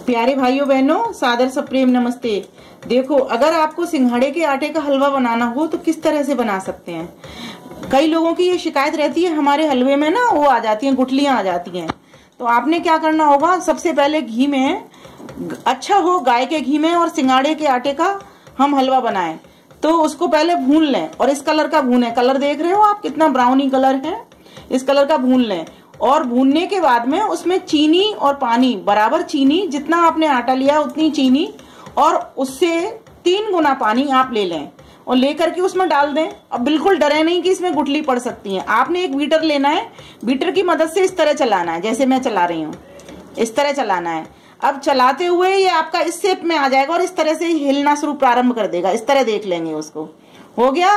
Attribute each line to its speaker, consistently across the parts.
Speaker 1: प्यारे भाइयों बहनों, सादर सप्रेम नमस्ते। देखो, अगर आपको सिंघाड़े के आटे का हलवा बनाना हो तो किस तरह से बना सकते हैं। कई लोगों की ये शिकायत रहती है, हमारे हलवे में ना वो आ जाती हैं, गुठलियां आ जाती हैं। तो आपने क्या करना होगा, सबसे पहले घी में, अच्छा हो गाय के घी में, और सिंघाड़े के आटे का हम हलवा बनाएं तो उसको पहले भून लें। और इस कलर का भूनें, कलर देख रहे हो आप कितना ब्राउनी कलर है, इस कलर का भून लें। और भूनने के बाद में उसमें चीनी और पानी बराबर, चीनी जितना आपने आटा लिया उतनी चीनी और उससे 3 गुना पानी आप ले लें और लेकर के उसमें डाल दें। अब बिल्कुल डरे नहीं कि इसमें गुठली पड़ सकती है। आपने एक बीटर लेना है, बीटर की मदद से इस तरह चलाना है, जैसे मैं चला रही हूँ इस तरह चलाना है। अब चलाते हुए ये आपका इस शेप में आ जाएगा और इस तरह से हिलना शुरू प्रारंभ कर देगा। इस तरह देख लेंगे उसको। हो गया,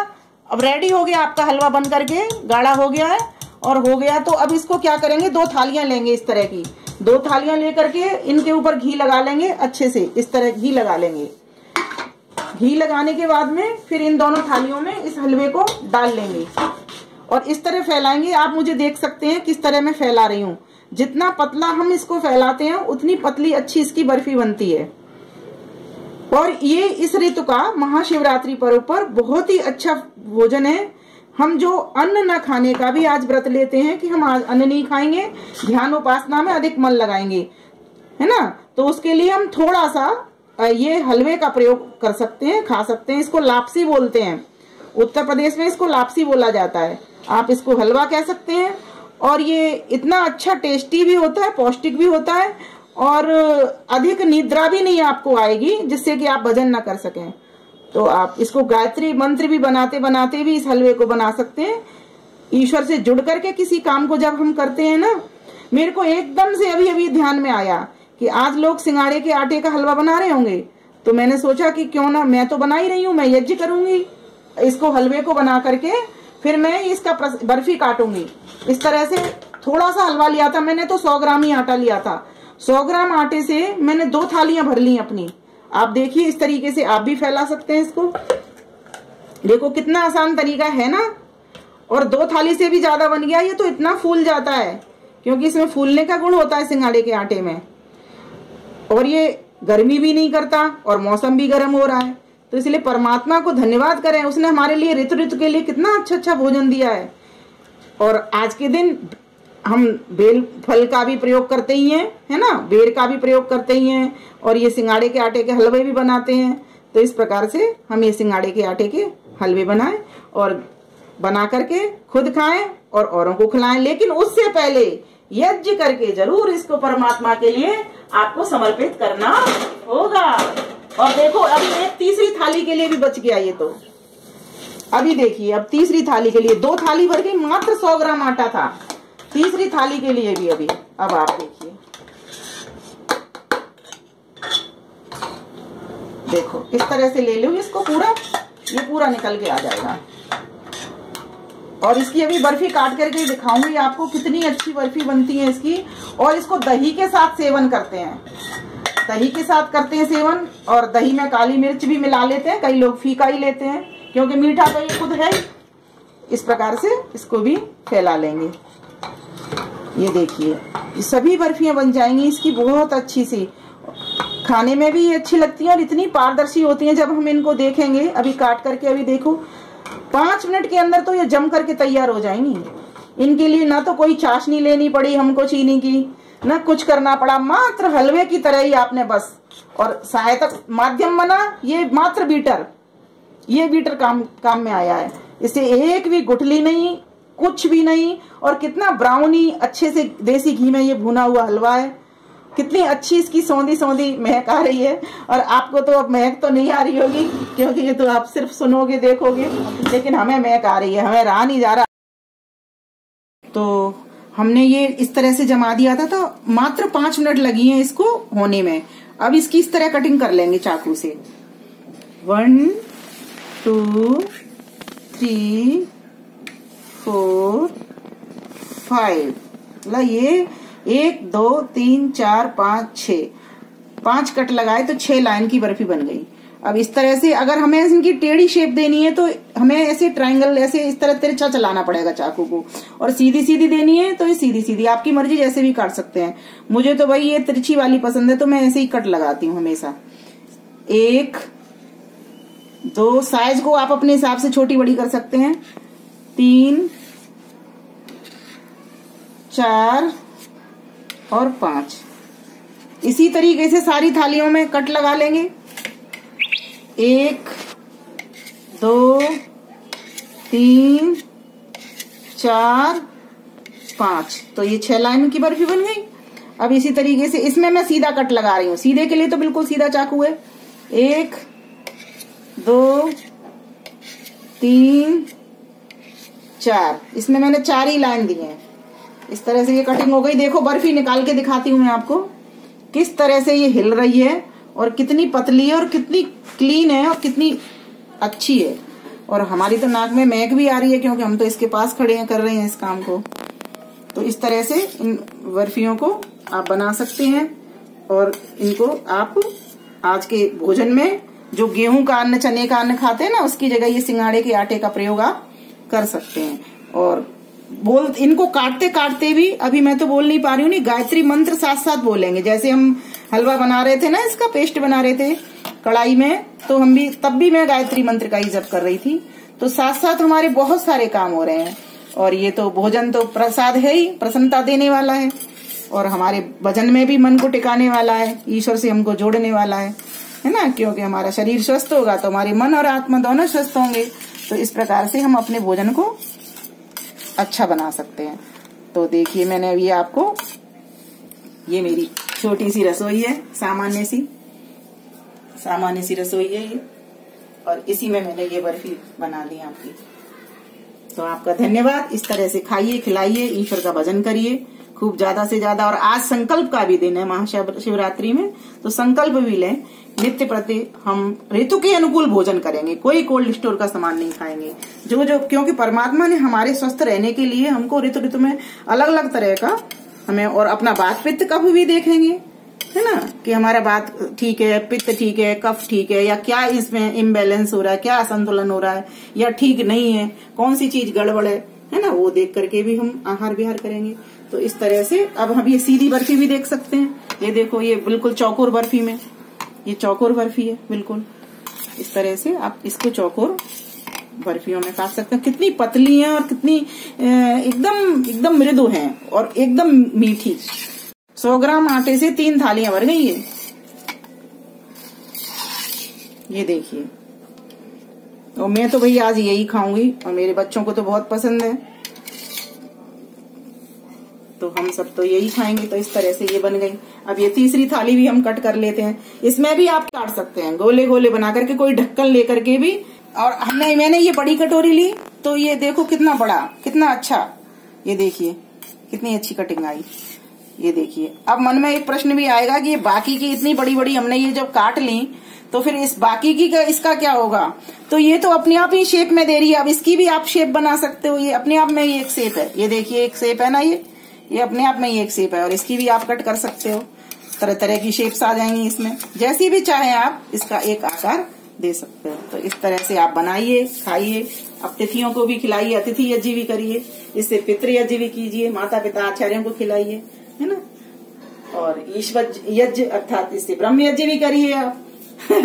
Speaker 1: अब रेडी हो गया आपका हलवा बन करके, गाढ़ा हो गया है और हो गया। तो अब इसको क्या करेंगे, 2 थालियां लेंगे, इस तरह की 2 थालियां लेकर के इनके ऊपर घी लगा लेंगे अच्छे से, इस तरह घी लगा लेंगे। घी लगाने के बाद में फिर इन दोनों थालियों में इस हलवे को डाल लेंगे और इस तरह फैलाएंगे। आप मुझे देख सकते हैं किस तरह मैं फैला रही हूँ। जितना पतला हम इसको फैलाते हैं उतनी पतली अच्छी इसकी बर्फी बनती है। और ये इस ऋतु का महाशिवरात्रि पर्व पर बहुत ही अच्छा भोजन है। हम जो अन्न न खाने का भी आज व्रत लेते हैं कि हम आज अन्न नहीं खाएंगे, ध्यान उपासना में अधिक मन लगाएंगे, है ना। तो उसके लिए हम थोड़ा सा ये हलवे का प्रयोग कर सकते हैं, खा सकते हैं। इसको लापसी बोलते हैं, उत्तर प्रदेश में इसको लापसी बोला जाता है। आप इसको हलवा कह सकते हैं। और ये इतना अच्छा टेस्टी भी होता है, पौष्टिक भी होता है और अधिक निद्रा भी नहीं आपको आएगी जिससे कि आप भजन न कर सकें। तो आप इसको गायत्री मंत्र भी बनाते बनाते भी इस हलवे को बना सकते हैं। ईश्वर से जुड़ करके किसी काम को जब हम करते हैं ना, मेरे को एकदम से अभी अभी ध्यान में आया कि आज लोग सिंघाड़े के आटे का हलवा बना रहे होंगे, तो मैंने सोचा कि क्यों ना, मैं तो बना ही रही हूँ, मैं यज्ञ करूंगी इसको, हलवे को बना करके फिर मैं इसका बर्फी काटूंगी। इस तरह से थोड़ा सा हलवा लिया था मैंने, तो 100 ग्राम ही आटा लिया था। 100 ग्राम आटे से मैंने 2 थालियां भर ली अपनी। आप देखिए इस तरीके से आप भी फैला सकते हैं इसको। देखो कितना आसान तरीका है ना। और 2 थाली से भी ज्यादा बन गया। ये तो इतना फूल जाता है क्योंकि इसमें फूलने का गुण होता है सिंघाड़े के आटे में। और ये गर्मी भी नहीं करता और मौसम भी गर्म हो रहा है। तो इसलिए परमात्मा को धन्यवाद करें, उसने हमारे लिए ऋतु ऋतु के लिए कितना अच्छा अच्छा भोजन दिया है। और आज के दिन हम बेल फल का भी प्रयोग करते ही हैं, है ना, बेर का भी प्रयोग करते ही हैं और ये सिंघाड़े के आटे के हलवे भी बनाते हैं। तो इस प्रकार से हम ये सिंघाड़े के आटे के हलवे बनाएं और बना करके खुद खाएं और औरों को खिलाएं। लेकिन उससे पहले यज्ञ करके जरूर इसको परमात्मा के लिए आपको समर्पित करना होगा। और देखो अभी एक तीसरी थाली के लिए भी बच गया ये। तो अभी देखिए, अब तीसरी थाली के लिए 2 थाली भर गई, मात्र 100 ग्राम आटा था। तीसरी थाली के लिए भी अभी, अब आप देखिए, देखो इस तरह से ले लो इसको पूरा, ये पूरा निकल के आ जाएगा। और इसकी अभी बर्फी काट करके दिखाऊंगी आपको कितनी अच्छी बर्फी बनती है इसकी। और इसको दही के साथ सेवन करते हैं, दही के साथ करते हैं सेवन। और दही में काली मिर्च भी मिला लेते हैं, कई लोग फीका ही लेते हैं क्योंकि मीठा तो ये खुद है। इस प्रकार से इसको भी फैला लेंगे। ये देखिए, ये सभी बर्फियां बन जाएंगी इसकी बहुत अच्छी सी। खाने में भी ये अच्छी लगती है और इतनी पारदर्शी होती हैं जब हम इनको देखेंगे। अभी काट करके अभी देखो, 5 मिनट के अंदर तो ये जम करके तैयार हो जाएंगी। इनके लिए ना तो कोई चाशनी लेनी पड़ी हमको चीनी की, ना कुछ करना पड़ा, मात्र हलवे की तरह ही आपने बस। और सहायक माध्यम बना ये मात्र बीटर, ये बीटर काम में आया है। इसे एक भी गुठली नहीं, कुछ भी नहीं। और कितना ब्राउनी अच्छे से देसी घी में ये भुना हुआ हलवा है। कितनी अच्छी इसकी सौंधी सौंधी महक आ रही है। और आपको तो अब महक तो नहीं आ रही होगी क्योंकि ये तो आप सिर्फ सुनोगे देखोगे, लेकिन हमें महक आ रही है, हमें रहा नहीं जा रहा। तो हमने ये इस तरह से जमा दिया था, तो मात्र 5 मिनट लगी हैं इसको होने में। अब इसकी इस तरह कटिंग कर लेंगे चाकू से। 1 2 3 4 5, मतलब ये 1 2 3 4 5 6, 5 कट लगाए तो 6 लाइन की बर्फी बन गई। अब इस तरह से अगर हमें इनकी टेढ़ी शेप देनी है तो हमें ऐसे ट्रायंगल ऐसे इस तरह तिरछा चलाना पड़ेगा चाकू को, और सीधी सीधी देनी है तो ये सीधी सीधी, आपकी मर्जी जैसे भी काट सकते हैं। मुझे तो भाई ये तिरछी वाली पसंद है तो मैं ऐसे ही कट लगाती हूँ हमेशा। 1 2, साइज को आप अपने हिसाब से छोटी बड़ी कर सकते हैं। 3 4 और 5। इसी तरीके से सारी थालियों में कट लगा लेंगे। 1 2 3 4 5, तो ये 6 लाइन की बर्फी बन गई। अब इसी तरीके से इसमें मैं सीधा कट लगा रही हूँ, सीधे के लिए तो बिल्कुल सीधा चाकू है। 1 2 3 4, इसमें मैंने 4 ही लाइन दी है। इस तरह से ये कटिंग हो गई। देखो बर्फी निकाल के दिखाती हूँ मैं आपको किस तरह से ये हिल रही है और कितनी पतली है और कितनी क्लीन है और कितनी अच्छी है। और हमारी तो नाक में महक भी आ रही है क्योंकि हम तो इसके पास खड़े हैं, कर रहे हैं इस काम को। तो इस तरह से इन बर्फियों को आप बना सकते हैं और इनको आप आज के भोजन में जो गेहूं का अन्न, चने का अन्न खाते हैं ना, उसकी जगह ये सिंघाड़े के आटे का प्रयोग आप कर सकते हैं। और इनको काटते काटते भी, अभी मैं तो बोल नहीं पा रही हूँ, नहीं गायत्री मंत्र साथ साथ बोलेंगे। जैसे हम हलवा बना रहे थे ना, इसका पेस्ट बना रहे थे कढ़ाई में, तो हम भी तब भी मैं गायत्री मंत्र का ही जप कर रही थी। तो साथ साथ हमारे बहुत सारे काम हो रहे हैं। और ये तो भोजन तो प्रसाद है ही, प्रसन्नता देने वाला है और हमारे भजन में भी मन को टिकाने वाला है, ईश्वर से हमको जोड़ने वाला है ना। क्योंकि हमारा शरीर स्वस्थ होगा तो हमारे मन और आत्मा दोनों स्वस्थ होंगे। तो इस प्रकार से हम अपने भोजन को अच्छा बना सकते हैं। तो देखिए मैंने अभी आपको, ये मेरी छोटी सी रसोई है, सामान्य सी रसोई है ये, और इसी में मैंने ये बर्फी बना दी आपकी। तो आपका धन्यवाद। इस तरह से खाइए, खिलाइए, ईश्वर का भजन करिए खूब ज्यादा से ज्यादा। और आज संकल्प का भी दिन है महाशिवरात्रि में, तो संकल्प भी लें, नित्य प्रति हम ऋतु के अनुकूल भोजन करेंगे, कोई कोल्ड स्टोर का सामान नहीं खाएंगे। जो क्योंकि परमात्मा ने हमारे स्वस्थ रहने के लिए हमको ऋतु ऋतु में अलग अलग तरह का हमें, और अपना वात पित्त कफ भी देखेंगे, है ना, कि हमारा बात ठीक है, पित्त ठीक है, कफ ठीक है, या क्या इसमें इम्बैलेंस हो रहा है, क्या असंतुलन हो रहा है या ठीक नहीं है, कौन सी चीज गड़बड़ है ना, वो देख करके भी हम आहार विहार करेंगे। तो इस तरह से अब हम ये सीधी बर्फी भी देख सकते हैं। ये देखो, ये बिल्कुल चौकोर बर्फी में, ये चौकोर बर्फी है बिल्कुल। इस तरह से आप इसको चौकोर बर्फियों में काट सकते हैं। कितनी पतली है और कितनी एकदम मृदु है और एकदम मीठी। 100 ग्राम आटे से 3 थालियां भर गई है। ये देखिए, और मैं तो भई आज यही खाऊंगी और मेरे बच्चों को तो बहुत पसंद है, तो हम सब तो यही खाएंगे। तो इस तरह से ये बन गई। अब ये तीसरी थाली भी हम कट कर लेते हैं। इसमें भी आप काट सकते हैं गोले गोले बना करके, कोई ढक्कन लेकर के भी। और मैंने ये बड़ी कटोरी ली, तो ये देखो कितना बड़ा, कितना अच्छा, ये देखिए कितनी अच्छी कटिंग आई। ये देखिए, अब मन में एक प्रश्न भी आएगा कि ये बाकी की इतनी बड़ी बड़ी हमने ये जब काट ली तो फिर इस बाकी की इसका क्या होगा। तो ये तो अपने आप ही शेप में दे रही है, अब इसकी भी आप शेप बना सकते हो। ये अपने आप में ही एक शेप है, ये देखिए एक शेप है ना, ये अपने आप में ही एक शेप है। और इसकी भी आप कट कर सकते हो, तरह तरह की शेप्स आ जाएंगी इसमें, जैसी भी चाहे आप इसका एक आकार दे सकते हो। तो इस तरह से आप बनाइए, खाइए, अतिथियों को भी खिलाइए, अतिथि यज्ञ भी करिए, इससे पितृ यज्ञ भी कीजिए, माता पिता आचार्यों को खिलाइए, है ना। और ईश्वर यज्ञ अर्थात इससे ब्रह्म यज्ञ भी करिए आप।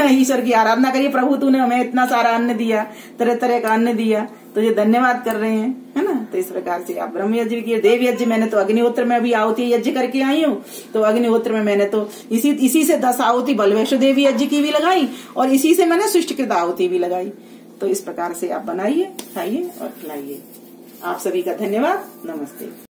Speaker 1: ईश्वर की आराधना करिए, प्रभु तूने हमें इतना सारा अन्न दिया, तरह तरह का अन्न दिया, तो ये धन्यवाद कर रहे हैं, है ना। तो इस प्रकार से आप ब्रह्म यज्ञ भी किए। देव यज्ञ मैंने तो अग्निहोत्र में अभी आहुति यज्ञ करके आई हूँ, तो अग्निहोत्र में मैंने तो इसी से 10 आहुति बलवेश्वर देवी यज्ञ की भी लगाई और इसी से मैंने सृष्टिकृत आहुति भी लगाई। तो इस प्रकार से आप बनाइए, खाइए और खिलाइए। आप सभी का धन्यवाद। नमस्ते।